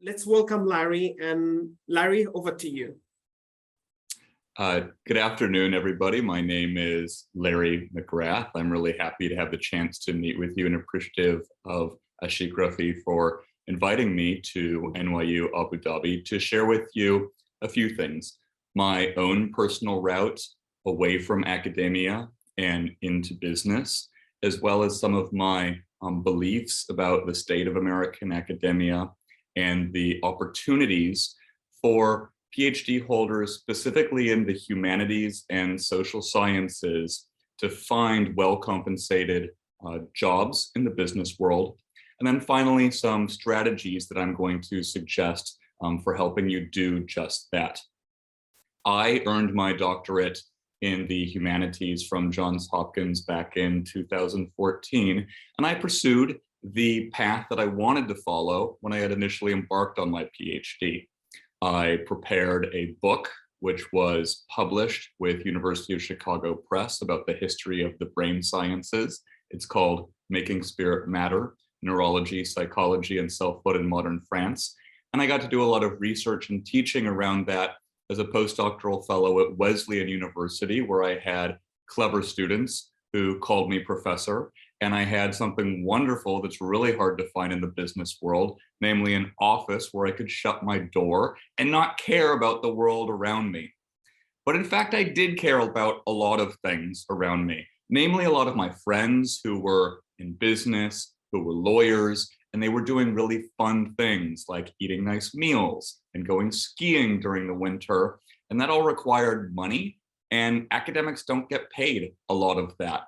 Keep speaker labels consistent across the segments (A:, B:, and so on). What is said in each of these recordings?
A: let's welcome Larry. And Larry, over to you.
B: Good afternoon, everybody. My name is Larry McGrath. I'm really happy to have the chance to meet with you and appreciative of Ashik Rafi for inviting me to NYU Abu Dhabi to share with you a few things. My own personal route away from academia and into business, as well as some of my beliefs about the state of American academia and the opportunities for PhD holders, specifically in the humanities and social sciences, to find well-compensated jobs in the business world. And then finally, some strategies that I'm going to suggest for helping you do just that. I earned my doctorate in the humanities from Johns Hopkins back in 2014, and I pursued the path that I wanted to follow when I had initially embarked on my PhD. I prepared a book which was published with University of Chicago Press about the history of the brain sciences. It's called Making Spirit Matter: Neurology, Psychology, and Selfhood in Modern France. And I got to do a lot of research and teaching around that as a postdoctoral fellow at Wesleyan University, where I had clever students who called me professor. And I had something wonderful that's really hard to find in the business world, namely an office where I could shut my door and not care about the world around me. But in fact, I did care about a lot of things around me, namely a lot of my friends who were in business, who were lawyers, and they were doing really fun things like eating nice meals and going skiing during the winter. And that all required money, and academics don't get paid a lot of that.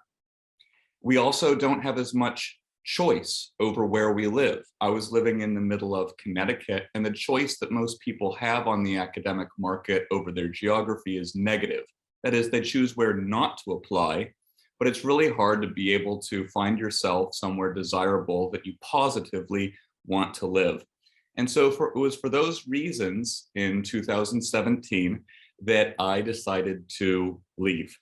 B: We also don't have as much choice over where we live. I was living in the middle of Connecticut, and the choice that most people have on the academic market over their geography is negative. That is, they choose where not to apply, but it's really hard to be able to find yourself somewhere desirable that you positively want to live. And so it was for those reasons in 2017 that I decided to leave.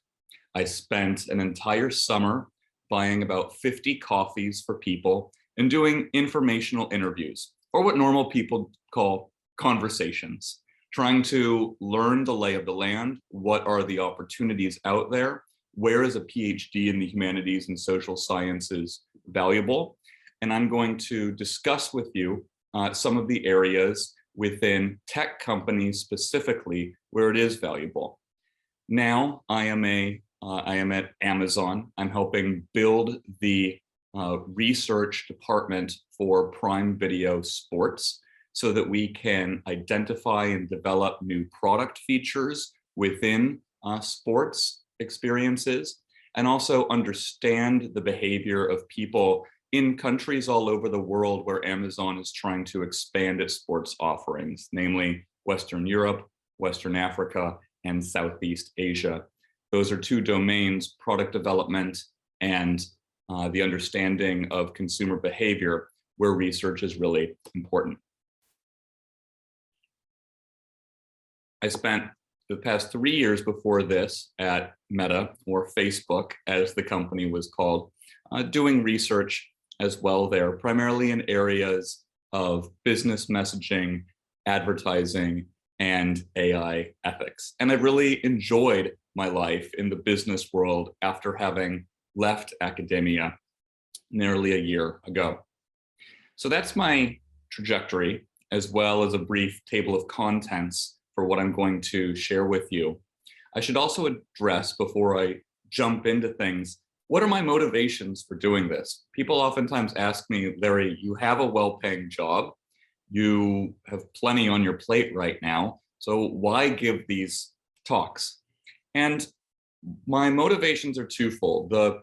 B: I spent an entire summer buying about 50 coffees for people and doing informational interviews, or what normal people call conversations, trying to learn the lay of the land. What are the opportunities out there? Where is a PhD in the humanities and social sciences valuable? And I'm going to discuss with you some of the areas within tech companies specifically where it is valuable. Now I am at Amazon. I'm helping build the research department for Prime Video Sports so that we can identify and develop new product features within sports experiences, and also understand the behavior of people in countries all over the world where Amazon is trying to expand its sports offerings, namely Western Europe, Western Africa, and Southeast Asia. Those are two domains, product development and the understanding of consumer behavior, where research is really important. I spent the past 3 years before this at Meta, or Facebook as the company was called, doing research as well there, primarily in areas of business messaging, advertising, and AI ethics. And I really enjoyed my life in the business world after having left academia nearly a year ago. So that's my trajectory, as well as a brief table of contents for what I'm going to share with you. I should also address, before I jump into things, what are my motivations for doing this? People oftentimes ask me, Larry, you have a well-paying job, you have plenty on your plate right now, so why give these talks? And my motivations are twofold. The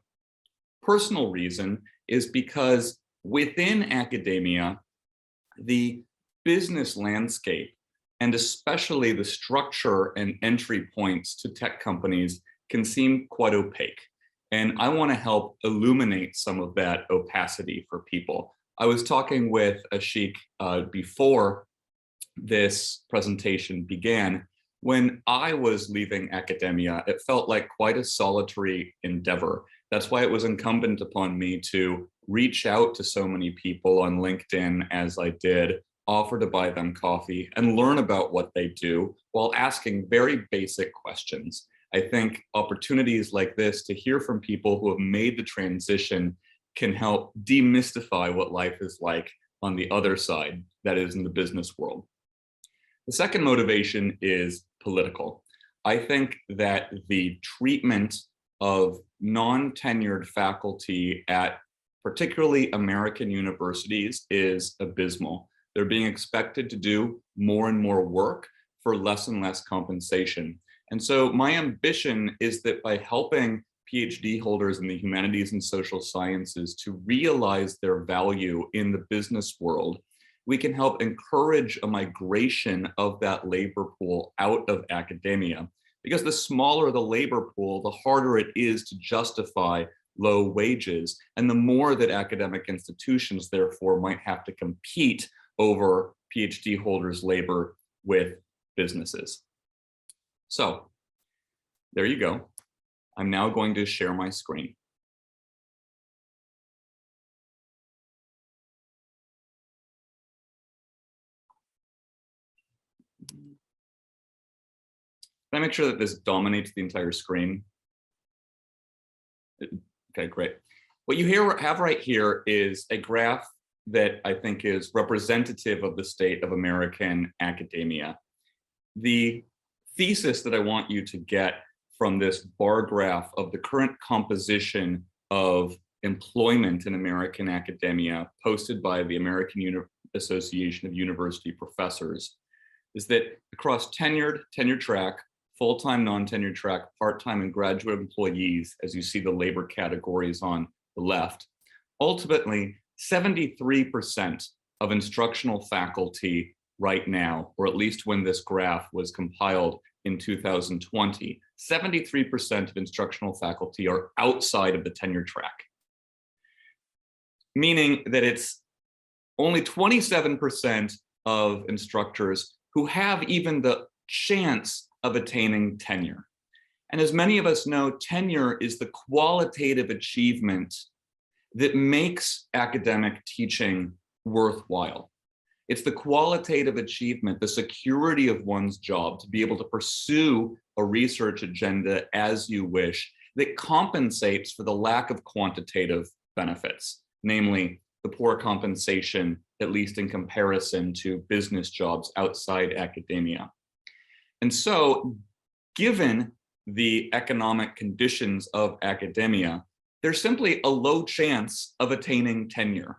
B: personal reason is because within academia, the business landscape, and especially the structure and entry points to tech companies, can seem quite opaque. And I want to help illuminate some of that opacity for people. I was talking with Ashik before this presentation began. When I was leaving academia, it felt like quite a solitary endeavor. That's why it was incumbent upon me to reach out to so many people on LinkedIn as I did, offer to buy them coffee, and learn about what they do while asking very basic questions. I think opportunities like this to hear from people who have made the transition can help demystify what life is like on the other side, that is in the business world. The second motivation is political. I think that the treatment of non-tenured faculty at particularly American universities is abysmal. They're being expected to do more and more work for less and less compensation. And so my ambition is that by helping PhD holders in the humanities and social sciences to realize their value in the business world, we can help encourage a migration of that labor pool out of academia. Because the smaller the labor pool, the harder it is to justify low wages, and the more that academic institutions therefore might have to compete over PhD holders' labor with businesses. So there you go. I'm now going to share my screen. Can I make sure that this dominates the entire screen? Okay, great. What you have right here is a graph that I think is representative of the state of American academia. The thesis that I want you to get from this bar graph of the current composition of employment in American academia posted by the American Association of University Professors is that across tenured track, full-time, non-tenured track, part-time, and graduate employees, as you see the labor categories on the left, ultimately 73% of instructional faculty right now, or at least when this graph was compiled in 2020, 73% of instructional faculty are outside of the tenure track, meaning that it's only 27% of instructors who have even the chance of attaining tenure. And as many of us know, tenure is the qualitative achievement that makes academic teaching worthwhile. It's the qualitative achievement, the security of one's job to be able to pursue a research agenda as you wish, that compensates for the lack of quantitative benefits, namely the poor compensation, at least in comparison to business jobs outside academia. And so, given the economic conditions of academia, there's simply a low chance of attaining tenure.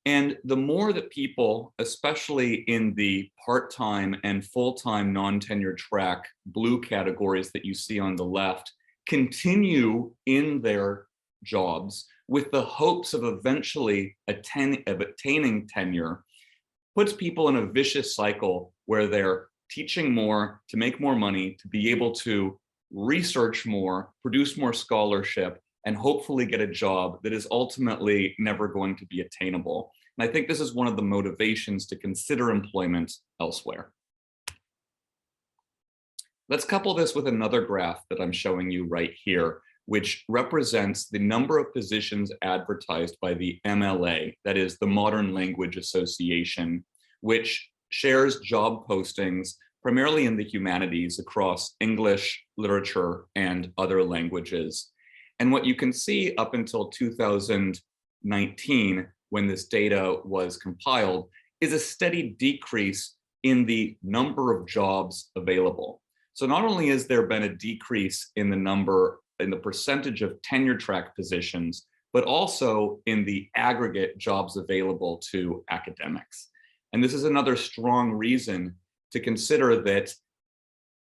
B: And the more that people, especially in the part-time and full-time non-tenure track blue categories that you see on the left, continue in their jobs with the hopes of eventually attaining tenure, puts people in a vicious cycle where they're teaching more to make more money, to be able to research more, produce more scholarship, and hopefully get a job that is ultimately never going to be attainable. And I think this is one of the motivations to consider employment elsewhere. Let's couple this with another graph that I'm showing you right here, which represents the number of positions advertised by the MLA, that is the Modern Language Association, which shares job postings primarily in the humanities across English, literature, and other languages. And what you can see up until 2019, when this data was compiled, is a steady decrease in the number of jobs available. So not only has there been a decrease in the percentage of tenure track positions, but also in the aggregate jobs available to academics. And this is another strong reason to consider that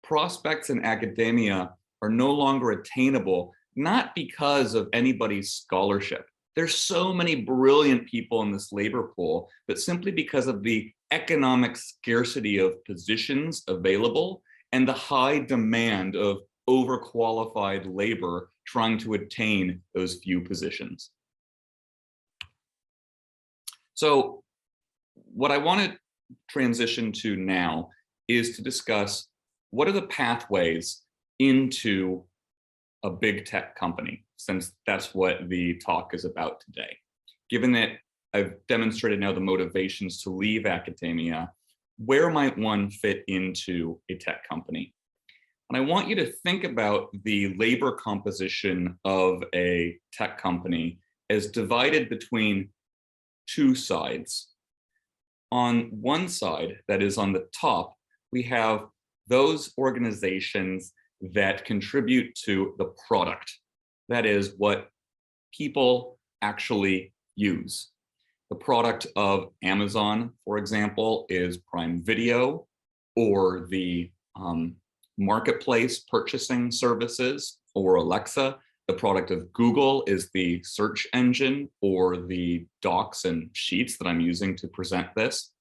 B: prospects in academia are no longer attainable, not because of anybody's scholarship. There's so many brilliant people in this labor pool, but simply because of the economic scarcity of positions available and the high demand of overqualified labor trying to attain those few positions. So what I want to transition to now is to discuss what are the pathways into a big tech company, since that's what the talk is about today. Given that I've demonstrated now the motivations to leave academia. Where might one fit into a tech company? And I want you to think about the labor composition of a tech company as divided between two sides. On one side, that is on the top, we have those organizations that contribute to the product. That is what people actually use. The product of Amazon, for example, is Prime Video, or the marketplace purchasing services, or Alexa. The product of Google is the search engine, or the docs and sheets that I'm using to present this.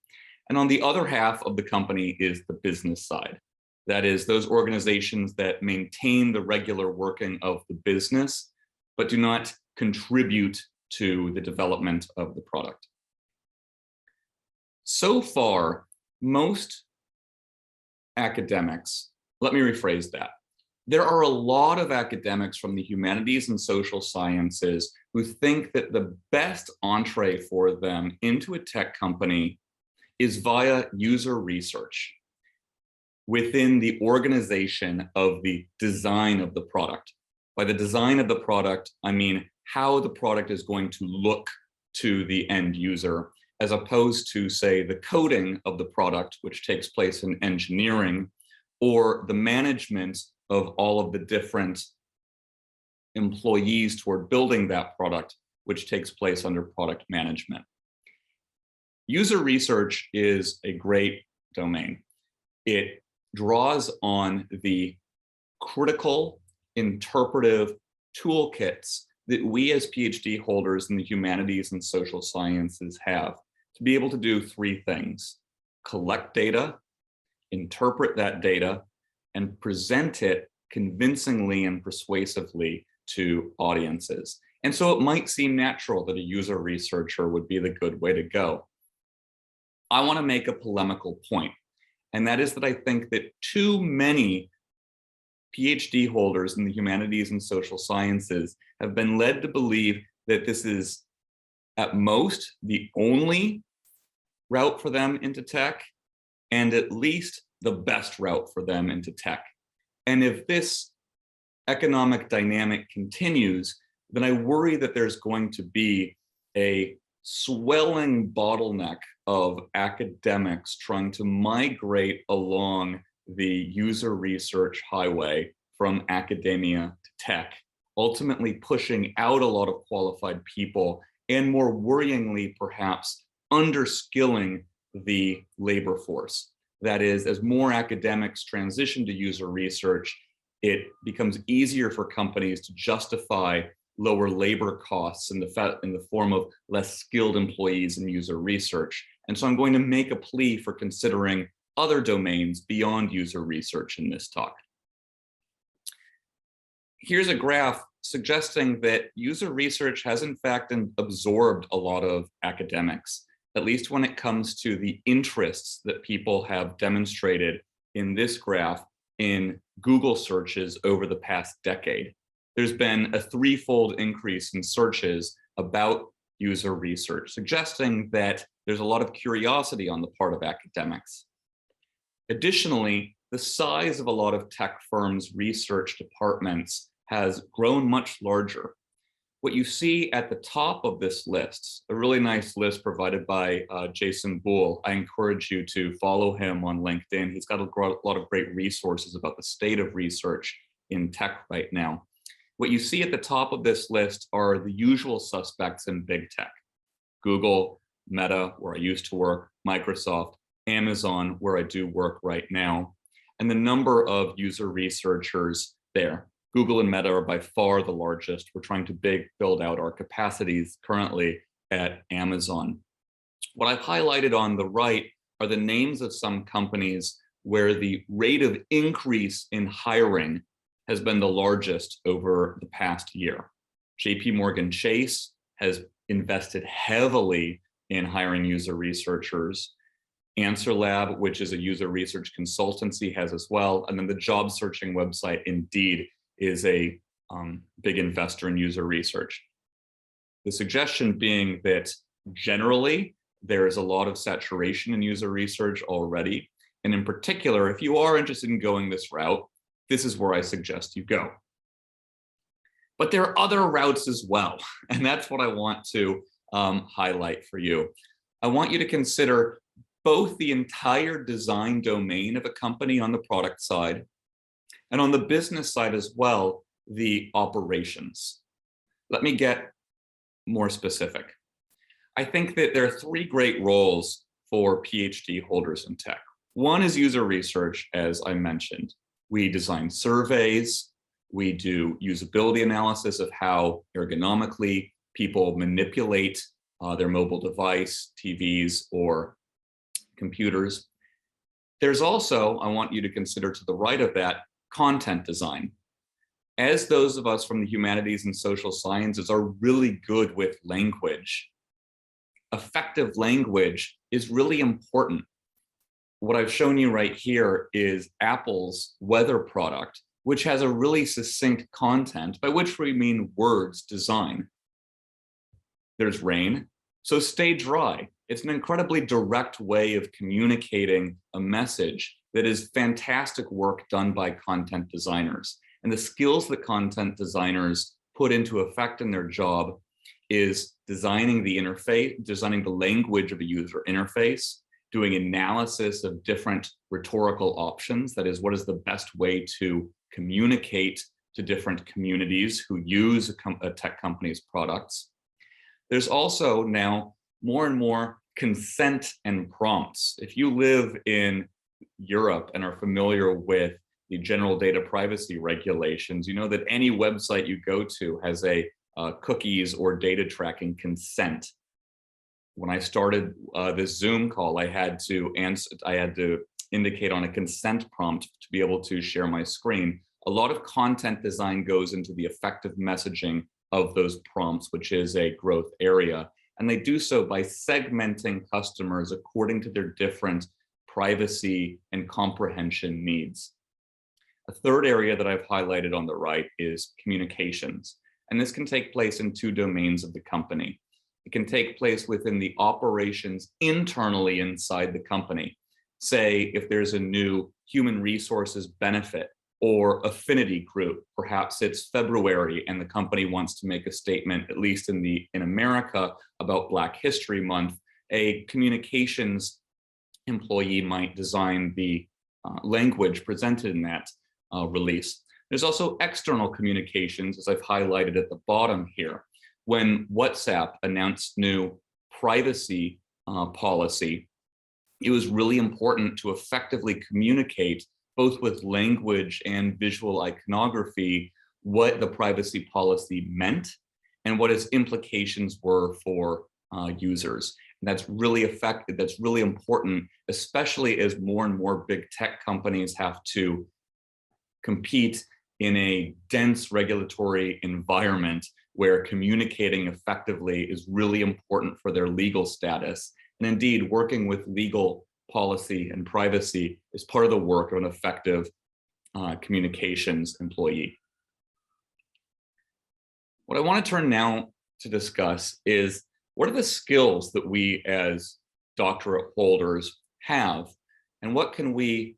B: And on the other half of the company is the business side. That is those organizations that maintain the regular working of the business, but do not contribute to the development of the product. So far, most academics, let me rephrase that. There are a lot of academics from the humanities and social sciences who think that the best entree for them into a tech company is via user research within the organization of the design of the product. By the design of the product, I mean how the product is going to look to the end user, as opposed to, say, the coding of the product, which takes place in engineering, or the management of all of the different employees toward building that product, which takes place under product management. User research is a great domain. It draws on the critical interpretive toolkits that we as PhD holders in the humanities and social sciences have to be able to do three things: collect data, interpret that data, and present it convincingly and persuasively to audiences. And so it might seem natural that a user researcher would be the good way to go. I want to make a polemical point, and that is that I think that too many PhD holders in the humanities and social sciences have been led to believe that this is at most the only route for them into tech, and at least the best route for them into tech. And if this economic dynamic continues, then I worry that there's going to be a swelling bottleneck of academics trying to migrate along the user research highway from academia to tech, ultimately pushing out a lot of qualified people, and more worryingly, perhaps, underskilling the labor force. That is, as more academics transition to user research, it becomes easier for companies to justify lower labor costs in the form of less skilled employees in user research. And so I'm going to make a plea for considering other domains beyond user research in this talk. Here's a graph suggesting that user research has in fact absorbed a lot of academics, at least when it comes to the interests that people have demonstrated in this graph in Google searches over the past decade. There's been a threefold increase in searches about user research, suggesting that there's a lot of curiosity on the part of academics. Additionally, the size of a lot of tech firms' research departments has grown much larger. What you see at the top of this list, a really nice list provided by Jason Bull. I encourage you to follow him on LinkedIn. He's got a lot of great resources about the state of research in tech right now. What you see at the top of this list are the usual suspects in big tech: Google, Meta, where I used to work, Microsoft, Amazon, where I do work right now, and the number of user researchers there. Google and Meta are by far the largest. We're trying to build out our capacities currently at Amazon. What I've highlighted on the right are the names of some companies where the rate of increase in hiring has been the largest over the past year. JP Morgan Chase has invested heavily in hiring user researchers. Answer Lab, which is a user research consultancy, has as well. And then the job searching website Indeed is a big investor in user research. The suggestion being that Generally, there is a lot of saturation in user research already. And in particular, if you are interested in going this route, this is where I suggest you go. But there are other routes as well. And that's what I want to highlight for you. I want you to consider both the entire design domain of a company on the product side, and on the business side as well, the operations. Let me get more specific. I think that there are three great roles for PhD holders in tech. One is user research, as I mentioned. We design surveys, we do usability analysis of how ergonomically people manipulate their mobile device, TVs, or computers. There's also, I want you to consider to the right of that, content design. As those of us from the humanities and social sciences are really good with language, effective language is really important. What I've shown you right here is Apple's weather product, which has a really succinct content, by which we mean words design. There's rain, so stay dry. It's an incredibly direct way of communicating a message that is fantastic work done by content designers. And the skills that content designers put into effect in their job is designing the interface, designing the language of a user interface, doing analysis of different rhetorical options. That is, what is the best way to communicate to different communities who use a tech company's products. There's also now more and more consent and prompts. If you live in Europe and are familiar with the general data privacy regulations, you know that any website you go to has a cookies or data tracking consent. When I started this Zoom call, I had to indicate on a consent prompt to be able to share my screen. A lot of content design goes into the effective messaging of those prompts, which is a growth area. And they do so by segmenting customers according to their different privacy and comprehension needs. A third area that I've highlighted on the right is communications. And this can take place in two domains of the company. It can take place within the operations internally inside the company. Say, if there's a new human resources benefit or affinity group, perhaps it's February and the company wants to make a statement, at least in America, about Black History Month, a communications employee might design the language presented in that release. There's also external communications, as I've highlighted at the bottom here. When WhatsApp announced new privacy policy, it was really important to effectively communicate both with language and visual iconography what the privacy policy meant and what its implications were for users. And that's really effective, that's really important, especially as more and more big tech companies have to compete in a dense regulatory environment where communicating effectively is really important for their legal status. And indeed, working with legal policy and privacy is part of the work of an effective communications employee. What I want to turn now to discuss is, what are the skills that we as doctorate holders have, and what can we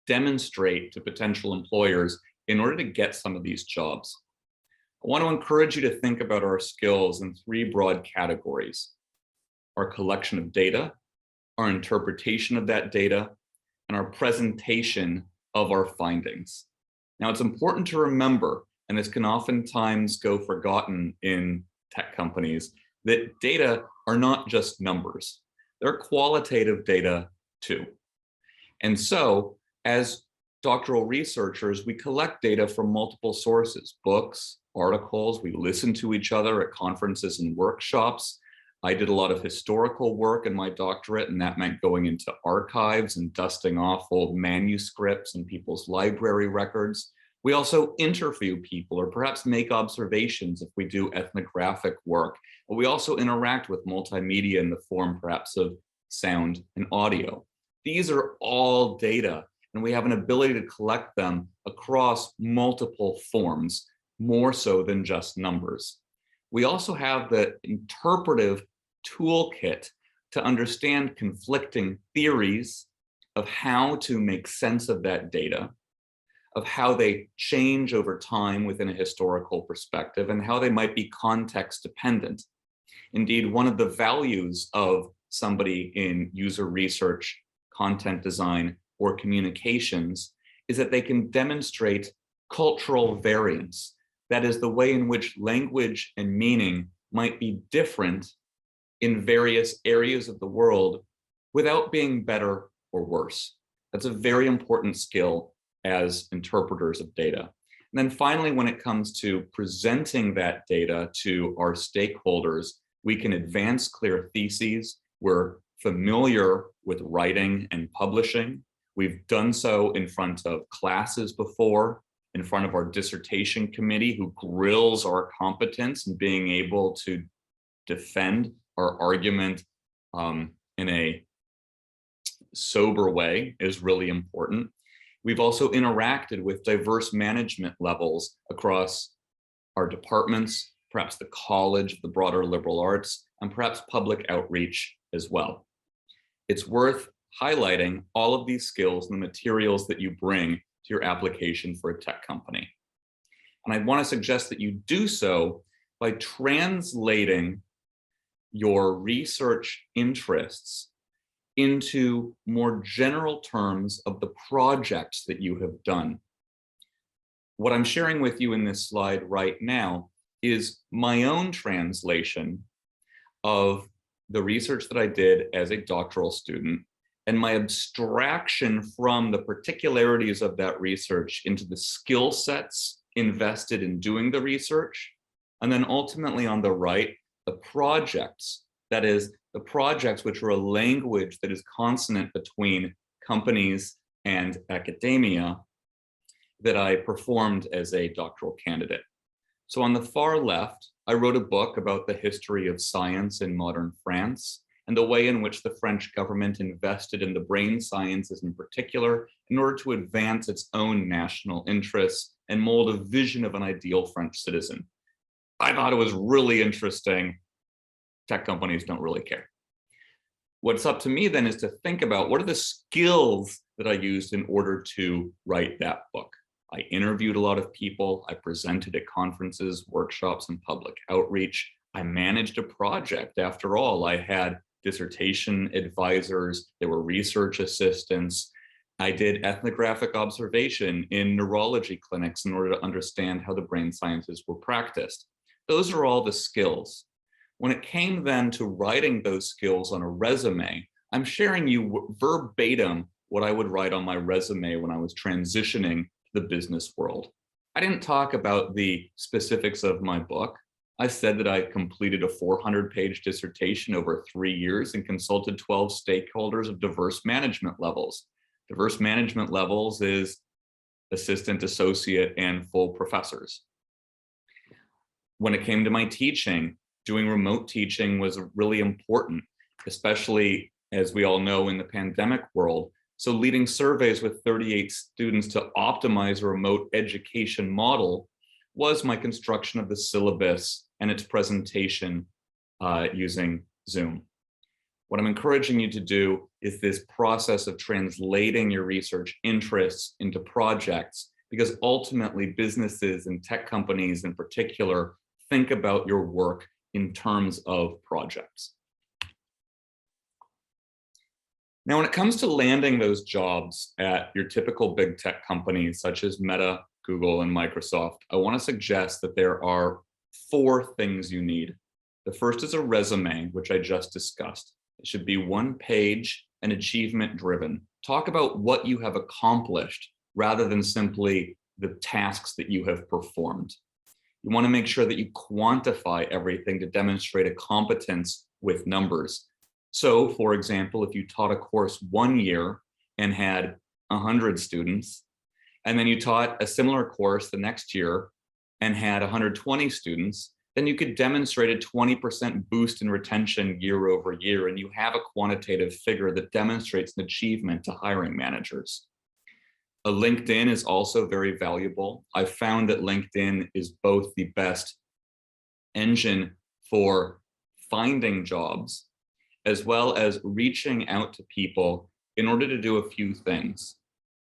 B: demonstrate to potential employers in order to get some of these jobs? I want to encourage you to think about our skills in three broad categories: our collection of data, our interpretation of that data, and our presentation of our findings. Now, it's important to remember, and this can oftentimes go forgotten in tech companies, that data are not just numbers. They're qualitative data too. And so, as doctoral researchers, we collect data from multiple sources: books, articles, we listen to each other at conferences and workshops. I did a lot of historical work in my doctorate, and that meant going into archives and dusting off old manuscripts and people's library records. We also interview people, or perhaps make observations if we do ethnographic work. But we also interact with multimedia in the form perhaps of sound and audio. These are all data, and we have an ability to collect them across multiple forms, more so than just numbers. We also have the interpretive toolkit to understand conflicting theories of how to make sense of that data, of how they change over time within a historical perspective, and how they might be context dependent. Indeed, one of the values of somebody in user research, content design, or communications is that they can demonstrate cultural variance. That is, the way in which language and meaning might be different in various areas of the world without being better or worse. That's a very important skill as interpreters of data. And then finally, when it comes to presenting that data to our stakeholders, we can advance clear theses. We're familiar with writing and publishing. We've done so in front of classes before, in front of our dissertation committee, who grills our competence in being able to defend our argument in a sober way is really important. We've also interacted with diverse management levels across our departments, perhaps the college, the broader liberal arts, and perhaps public outreach as well. It's worth highlighting all of these skills and the materials that you bring to your application for a tech company. And I want to suggest that you do so by translating your research interests into more general terms of the projects that you have done. What I'm sharing with you in this slide right now is my own translation of the research that I did as a doctoral student and my abstraction from the particularities of that research into the skill sets invested in doing the research. And then ultimately on the right, the projects, that is, the projects which are a language that is consonant between companies and academia that I performed as a doctoral candidate. So on the far left, I wrote a book about the history of science in modern France and the way in which the French government invested in the brain sciences in particular in order to advance its own national interests and mold a vision of an ideal French citizen. I thought it was really interesting. Tech companies don't really care. What's up to me then is to think about what are the skills that I used in order to write that book. I interviewed a lot of people. I presented at conferences, workshops, and public outreach. I managed a project. After all, I had dissertation advisors. There were research assistants. I did ethnographic observation in neurology clinics in order to understand how the brain sciences were practiced. Those are all the skills. When it came then to writing those skills on a resume, I'm sharing you verbatim what I would write on my resume when I was transitioning to the business world. I didn't talk about the specifics of my book. I said that I completed a 400-page dissertation over 3 years and consulted 12 stakeholders of diverse management levels. Diverse management levels is assistant, associate, and full professors. When it came to my teaching, doing remote teaching was really important, especially as we all know in the pandemic world. So leading surveys with 38 students to optimize a remote education model was my construction of the syllabus and its presentation using Zoom. What I'm encouraging you to do is this process of translating your research interests into projects, because ultimately businesses and tech companies in particular think about your work in terms of projects. Now, when it comes to landing those jobs at your typical big tech companies such as Meta, Google, and Microsoft, I want to suggest that there are 4 things you need. The first is a resume, which I just discussed. It should be 1 page and achievement driven. Talk about what you have accomplished rather than simply the tasks that you have performed. You want to make sure that you quantify everything to demonstrate a competence with numbers. So, for example, if you taught a course 1 year and had 100 students, and then you taught a similar course the next year and had 120 students, then you could demonstrate a 20% boost in retention year over year, and you have a quantitative figure that demonstrates an achievement to hiring managers. A LinkedIn is also very valuable. I've found that LinkedIn is both the best engine for finding jobs, as well as reaching out to people in order to do a few things.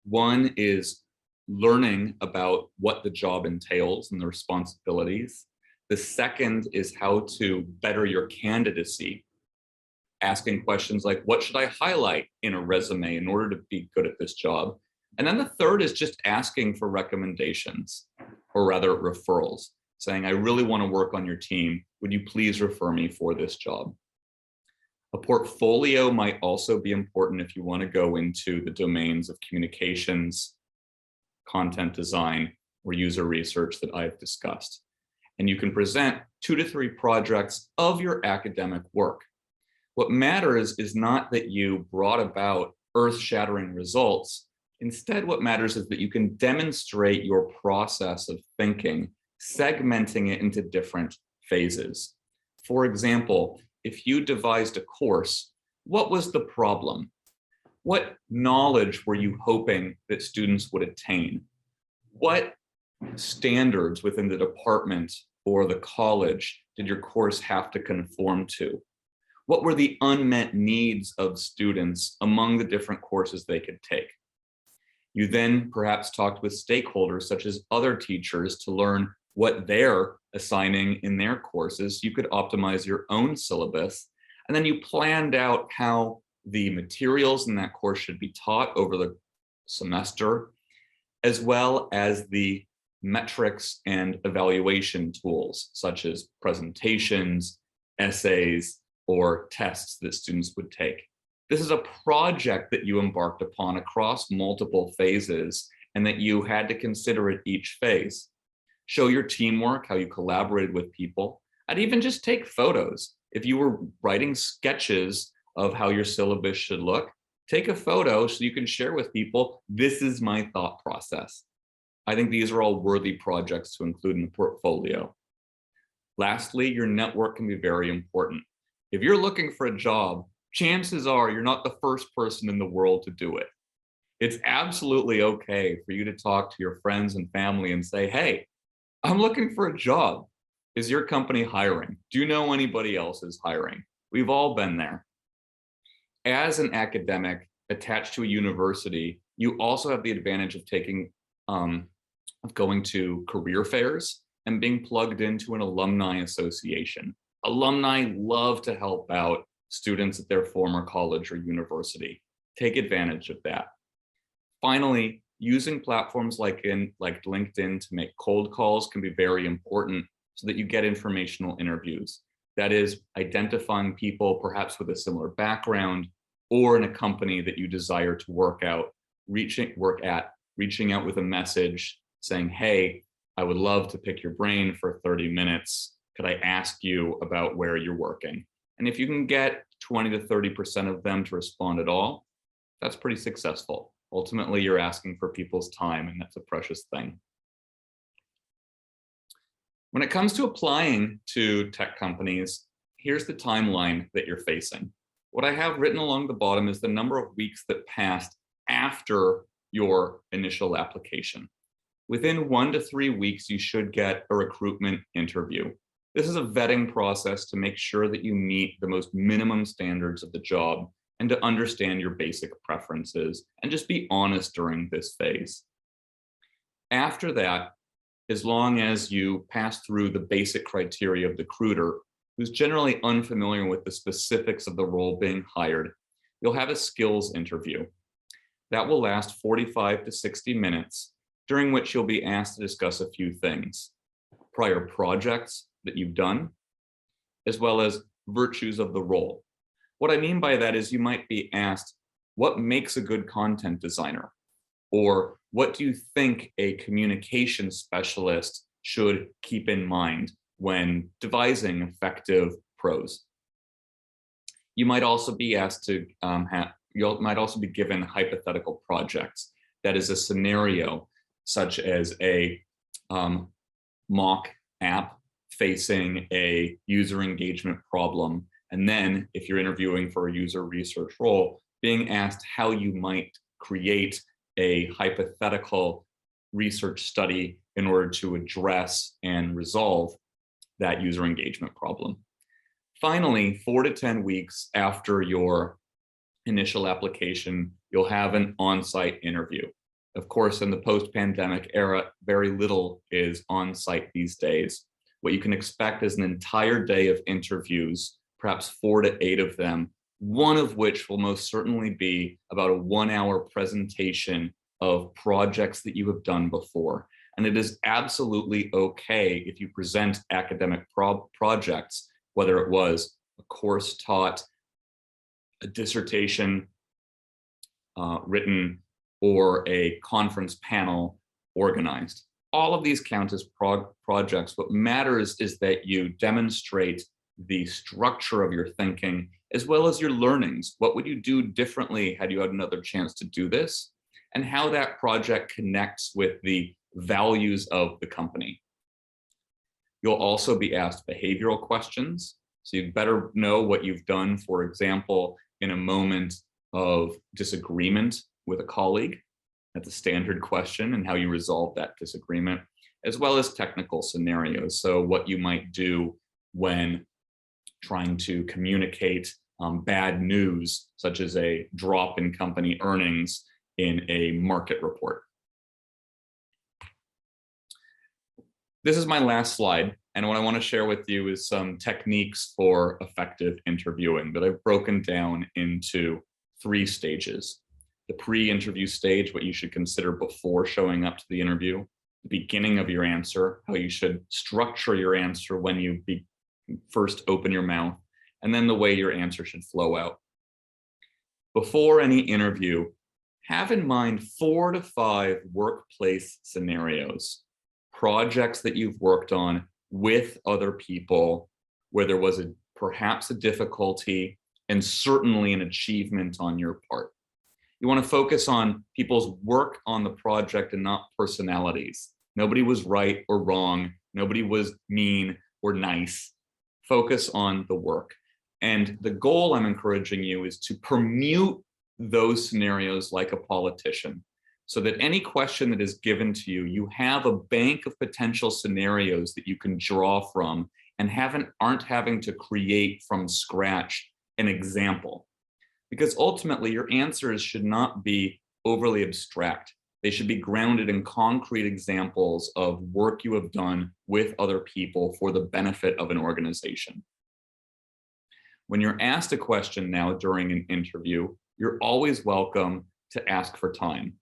B: One is learning about what the job entails and the responsibilities. The second is how to better your candidacy, asking questions like, what should I highlight in a resume in order to be good at this job? And then the third is just asking for recommendations, or rather referrals, saying, I really want to work on your team. Would you please refer me for this job? A portfolio might also be important if you want to go into the domains of communications, content design, or user research that I've discussed. And you can present 2 to 3 projects of your academic work. What matters is not that you brought about earth-shattering results. Instead, what matters is that you can demonstrate your process of thinking, segmenting it into different phases. For example, if you devised a course, what was the problem? What knowledge were you hoping that students would attain? What standards within the department or the college did your course have to conform to? What were the unmet needs of students among the different courses they could take? You then perhaps talked with stakeholders such as other teachers to learn what they're assigning in their courses. You could optimize your own syllabus, and then you planned out how the materials in that course should be taught over the semester, as well as the metrics and evaluation tools, such as presentations, essays, or tests that students would take. This is a project that you embarked upon across multiple phases and that you had to consider at each phase. Show your teamwork, how you collaborated with people. I'd even just take photos. If you were writing sketches of how your syllabus should look, take a photo so you can share with people, this is my thought process. I think these are all worthy projects to include in the portfolio. Lastly, your network can be very important. If you're looking for a job, chances are you're not the first person in the world to do it. It's absolutely okay for you to talk to your friends and family and say, hey, I'm looking for a job. Is your company hiring? Do you know anybody else is hiring? We've all been there. As an academic attached to a university, you also have the advantage of going to career fairs and being plugged into an alumni association. Alumni love to help out students at their former college or university. Take advantage of that. Finally, using platforms like LinkedIn to make cold calls can be very important so that you get informational interviews. That is, identifying people perhaps with a similar background or in a company that you desire to work out, reaching out with a message saying, hey, I would love to pick your brain for 30 minutes. Could I ask you about where you're working? And if you can get 20 to 30% of them to respond at all, that's pretty successful. Ultimately, you're asking for people's time, and that's a precious thing. When it comes to applying to tech companies, here's the timeline that you're facing. What I have written along the bottom is the number of weeks that passed after your initial application. Within 1 to 3 weeks, you should get a recruitment interview. This is a vetting process to make sure that you meet the most minimum standards of the job and to understand your basic preferences and just be honest during this phase. After that, as long as you pass through the basic criteria of the recruiter, who's generally unfamiliar with the specifics of the role being hired, you'll have a skills interview. That will last 45 to 60 minutes, during which you'll be asked to discuss a few things: prior projects that you've done, as well as virtues of the role. What I mean by that is you might be asked, what makes a good content designer? Or what do you think a communication specialist should keep in mind when devising effective prose? You might also be asked to you might also be given hypothetical projects. That is a scenario such as a mock app facing a user engagement problem. And then if you're interviewing for a user research role, being asked how you might create a hypothetical research study in order to address and resolve that user engagement problem. Finally, 4 to 10 weeks after your initial application, you'll have an on-site interview. Of course, in the post-pandemic era, very little is on-site these days. What you can expect is an entire day of interviews, perhaps 4 to 8 of them, one of which will most certainly be about a 1-hour presentation of projects that you have done before. And it is absolutely okay if you present academic projects, whether it was a course taught, a dissertation written, or a conference panel organized. All of these count as projects. What matters is that you demonstrate the structure of your thinking as well as your learnings. What would you do differently had you had another chance to do this? And how that project connects with the values of the company. You'll also be asked behavioral questions. So you better know what you've done, for example, in a moment of disagreement with a colleague. That's a standard question, and how you resolve that disagreement, as well as technical scenarios. So what you might do when trying to communicate bad news, such as a drop in company earnings in a market report. This is my last slide, and what I want to share with you is some techniques for effective interviewing that I've broken down into 3 stages. The pre-interview stage, what you should consider before showing up to the interview, the beginning of your answer, how you should structure your answer when you first open your mouth, and then the way your answer should flow out. Before any interview, have in mind 4 to 5 workplace scenarios, projects that you've worked on with other people where there was perhaps a difficulty and certainly an achievement on your part. You want to focus on people's work on the project and not personalities. Nobody was right or wrong. Nobody was mean or nice. Focus on the work. And the goal I'm encouraging you is to permute those scenarios like a politician, so that any question that is given to you, you have a bank of potential scenarios that you can draw from and aren't having to create from scratch an example. Because ultimately your answers should not be overly abstract. They should be grounded in concrete examples of work you have done with other people for the benefit of an organization. When you're asked a question now during an interview, you're always welcome to ask for time.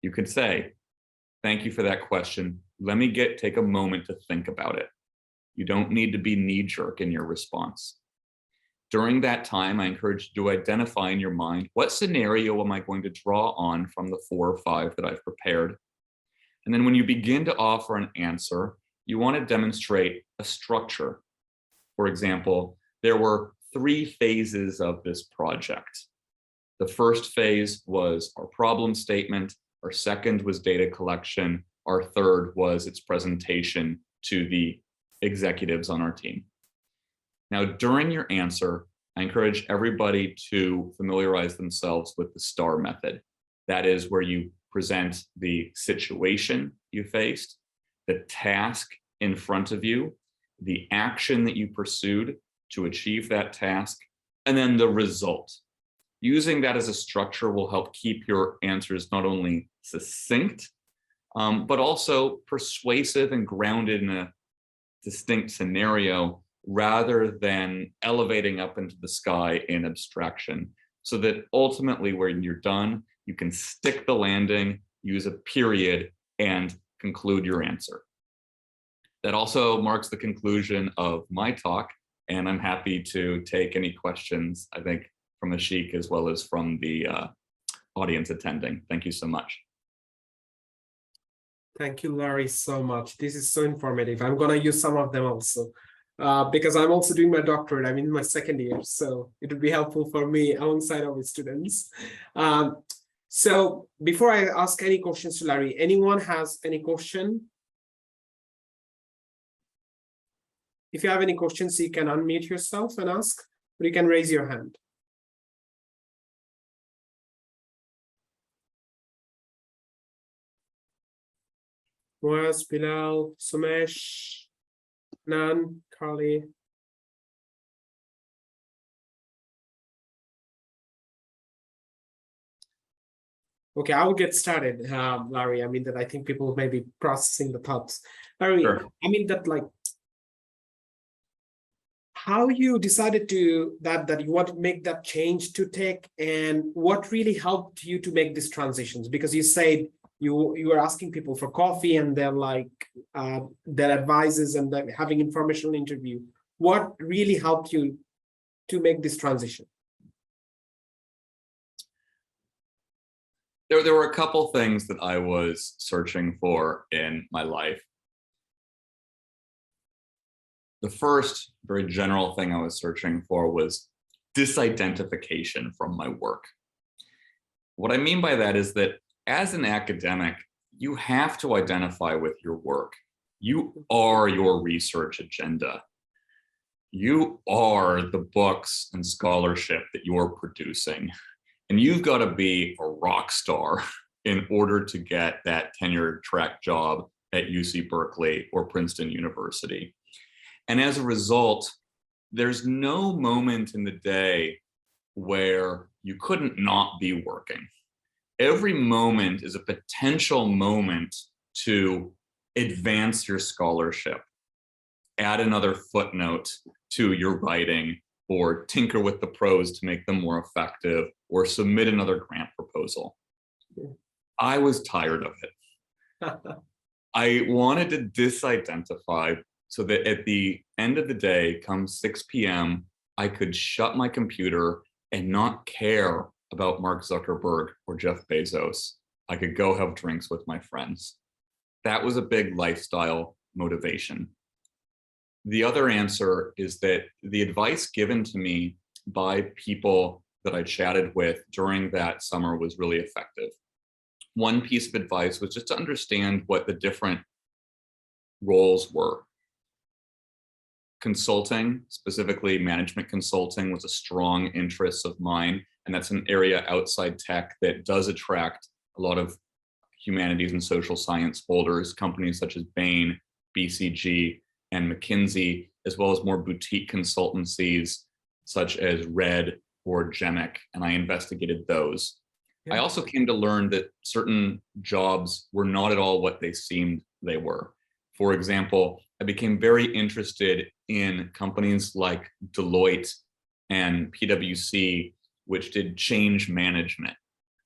B: You could say, thank you for that question. Let me take a moment to think about it. You don't need to be knee-jerk in your response. During that time, I encourage you to identify in your mind, what scenario am I going to draw on from the 4 or 5 that I've prepared? And then when you begin to offer an answer, you want to demonstrate a structure. For example, there were 3 phases of this project. The first phase was our problem statement. Our second was data collection. Our third was its presentation to the executives on our team. Now, during your answer, I encourage everybody to familiarize themselves with the STAR method. That is where you present the situation you faced, the task in front of you, the action that you pursued to achieve that task, and then the result. Using that as a structure will help keep your answers not only succinct, but also persuasive and grounded in a distinct scenario, rather than elevating up into the sky in abstraction, so that ultimately when you're done, you can stick the landing, use a period, and conclude your answer. That also marks the conclusion of my talk, and I'm happy to take any questions, I think, from Ashik as well as from the audience attending. Thank you so much.
A: Thank you, Larry, so much. This is so informative. I'm going to use some of them also. Because I'm also doing my doctorate. I'm in my 2nd year, so it would be helpful for me alongside our students. So before I ask any questions to Larry, anyone has any question? If you have any questions, you can unmute yourself and ask, or you can raise your hand. Moaz, Bilal, Sumesh, Nan, Carly. Okay, I will get started, Larry. I mean, that I think people may be processing the thoughts. Larry,
B: Sure.
A: I mean that like how you decided to that you want to make that change to tech, and what really helped you to make these transitions, because you said you were asking people for coffee and they're like their advices and then having informational interview. What really helped you to make this transition?
B: There were a couple things that I was searching for in my life. The first very general thing I was searching for was disidentification from my work. What I mean by that is that as an academic, you have to identify with your work. You are your research agenda. You are the books and scholarship that you're producing. And you've got to be a rock star in order to get that tenure track job at UC Berkeley or Princeton University. And as a result, there's no moment in the day where you couldn't not be working. Every moment is a potential moment to advance your scholarship, add another footnote to your writing, or tinker with the prose to make them more effective, or submit another grant proposal. I was tired of it. I wanted to disidentify so that at the end of the day, come 6 p.m., I could shut my computer and not care about Mark Zuckerberg or Jeff Bezos. I could go have drinks with my friends. That was a big lifestyle motivation. The other answer is that the advice given to me by people that I chatted with during that summer was really effective. One piece of advice was just to understand what the different roles were. Consulting, specifically management consulting, was a strong interest of mine, and that's an area outside tech that does attract a lot of humanities and social science holders, companies such as Bain, BCG, and McKinsey, as well as more boutique consultancies such as Red or Gemic, and I investigated those. Yeah. I also came to learn that certain jobs were not at all what they seemed they were. For example, I became very interested in companies like Deloitte and PwC, which did change management.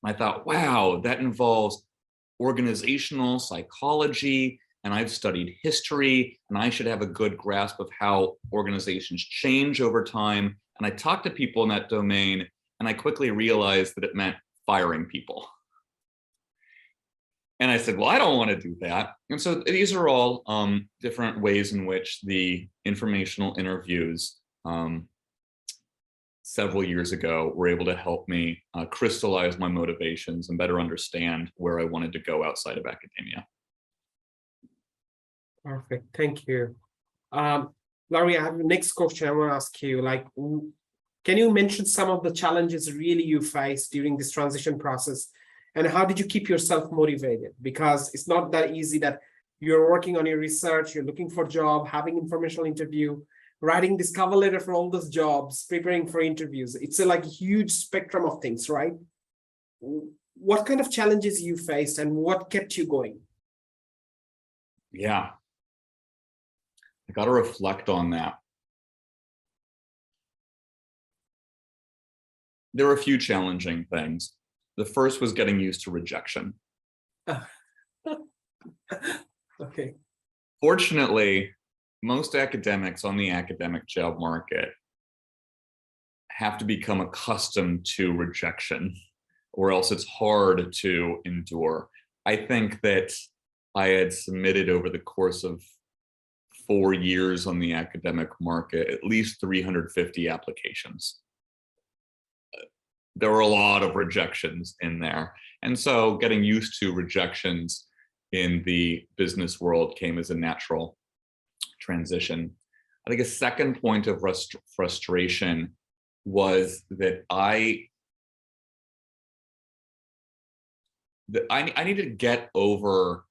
B: I thought, wow, that involves organizational psychology, and I've studied history, and I should have a good grasp of how organizations change over time. And I talked to people in that domain, and I quickly realized that it meant firing people. And I said, well, I don't want to do that. And so these are all different ways in which the informational interviews several years ago were able to help me crystallize my motivations and better understand where I wanted to go outside of academia.
A: Perfect, thank you. Larry, I have the next question I want to ask you. Like, can you mention some of the challenges really you faced during this transition process? And how did you keep yourself motivated? Because it's not that easy that you're working on your research, you're looking for a job, having informational interview, writing this cover letter for all those jobs, preparing for interviews. It's a like huge spectrum of things, right? What kind of challenges you faced and what kept you going?
B: Yeah, I got to reflect on that. There were a few challenging things. The first was getting used to rejection.
A: Okay.
B: Fortunately, most academics on the academic job market have to become accustomed to rejection, or else it's hard to endure. I think that I had submitted over the course of 4 years on the academic market at least 350 applications. There were a lot of rejections in there. And so getting used to rejections in the business world came as a natural transition. I think a second point of frustration was that I needed to get over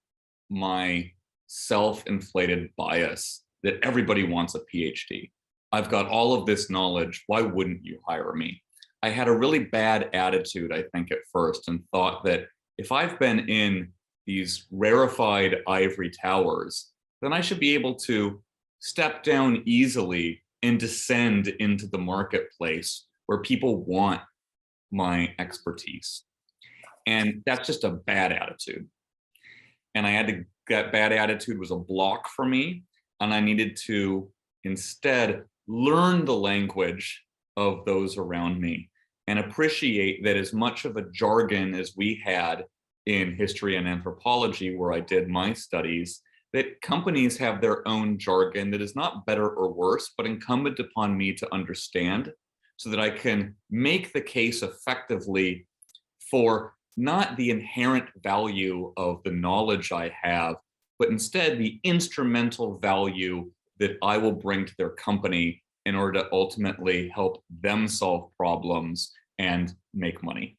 B: my self-inflated bias that everybody wants a PhD. I've got all of this knowledge. Why wouldn't you hire me? I had a really bad attitude, I think, at first, and thought that if I've been in these rarefied ivory towers, then I should be able to step down easily and descend into the marketplace where people want my expertise. And that's just a bad attitude. And that bad attitude was a block for me. And I needed to instead learn the language of those around me and appreciate that as much of a jargon as we had in history and anthropology, where I did my studies, that companies have their own jargon that is not better or worse, but incumbent upon me to understand so that I can make the case effectively for not the inherent value of the knowledge I have, but instead the instrumental value that I will bring to their company in order to ultimately help them solve problems and make money.